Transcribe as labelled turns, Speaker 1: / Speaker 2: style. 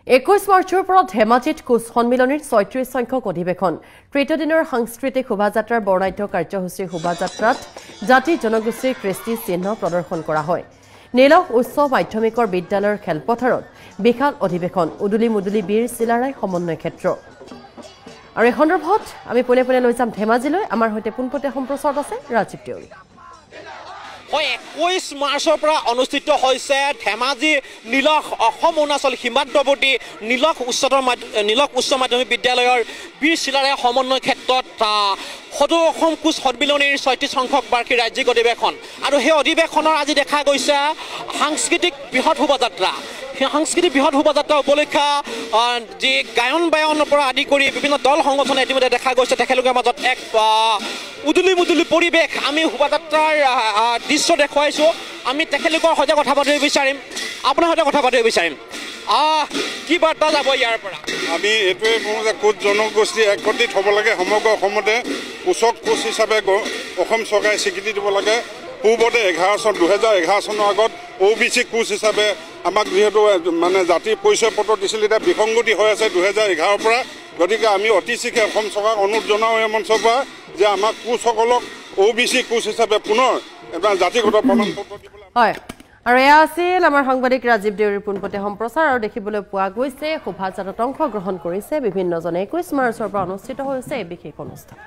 Speaker 1: 21 মাৰ্চৰ পৰা ধেমাজিত কোচ সন্মিলনীৰ ৩৬ সংখ্যক অধিৱেশন তৃতীয় দিনৰ সাংস্কৃতিক শোভাযাত্ৰাৰ বৰ্ণাঢ্য কাৰ্যসূচীৰ শোভাযাত্ৰাত জাতি জনগোষ্ঠীৰ কৃষ্টি চিহ্ন প্ৰদৰ্শন কৰা হয়। নিলখ উচ্চ মাধ্যমিকৰ বিদ্যালয়ৰ খেলপথাৰত বিশাল অধিৱেশন উদুলি মুদুলি বীৰ চিলাৰাই সমন্বয় ক্ষেত্ৰ। আৰু এই সন্দৰ্ভত আমি পোনে পোনে লৈ যাম ধেমাজিলৈ। আমাৰ সৈতে পোনপটীয়া সম্প্ৰচাৰত আছে ৰাজীৱ দেউৰী।
Speaker 2: 21 মাৰ্চৰ পৰা অনুষ্ঠিত হৈছে ধেমাজি নিলখ অসম অৰুণাচল সীমান্তৱৰ্তী নিলখ উচ্চ মাধ্যমিক বিদ্যালয়ৰ বীৰ চিলাৰাই সমন্বয় ক্ষেত্ৰত সদৌ অসম কোচ সন্মিলনীৰ ৩৬ সংখ্যক বাৰ্ষিক ৰাজ্যিক অধিৱেশন। আৰু সেই অধিৱেশনৰ আজি দেখা গৈছে সাংস্কৃতিক বৃহৎ শোভাযাত্ৰা। সাংস্কৃতিক বৃহৎ শোভাযাত্ৰা উপলক্ষে যি গায়ন বায়নৰ পৰা আদি কৰি বিভিন্ন দল সংগঠনে ইতিমধ্যে দেখা গৈছে তেখেতলোকৰ মাজত এক উদুলি মুদুলি পৰিৱেশ। আমি শোভাযাত্ৰাৰ দৃশ্য দেখুৱাইছোঁ। আমি তেখেতলোকৰ সৈতে কথা পাতিব বিচাৰিম, আপোনাৰ সৈতে কথা পাতিব বিচাৰিম। কি বাৰ্তা যাব ইয়াৰ পৰা?
Speaker 3: আমি এইটোৱে কওঁ যে কোচ জনগোষ্ঠী একত্ৰিত হ'ব লাগে। সমগ্ৰ অসমতে কোচক কোচ হিচাপে অসম চৰকাৰে স্বীকৃতি দিব লাগে। পূৰ্বতে 2011 চনৰ আগত OBC কোচ হিচাপে আমাক যিহেতু মানে জাতিৰ পৰিচয় পত্ৰ দিছিল, এতিয়া বিসংগতি হৈ আছে 2011 পৰা। গতিকে আমি অতি শীঘ্ৰে অসম চৰকাৰক অনুৰোধ জনাওঁ এই মঞ্চৰ পৰা যে আমাক কোচসকলক OBC কোচ হিচাপে পুনৰ এটা জাতিগত প্ৰমাণ পত্ৰ দিবলৈ।
Speaker 1: হয়, আৰু এয়া আছিল আমাৰ সাংবাদিক ৰাজীৱ দেউৰীৰ পোনপটীয়া সম্প্ৰচাৰ। আৰু দেখিবলৈ পোৱা গৈছে শোভাযাত্ৰাত অংশগ্ৰহণ কৰিছে বিভিন্নজনে। 21 মাৰ্চৰ পৰা অনুষ্ঠিত হৈছে এই বিশেষ অনুষ্ঠান।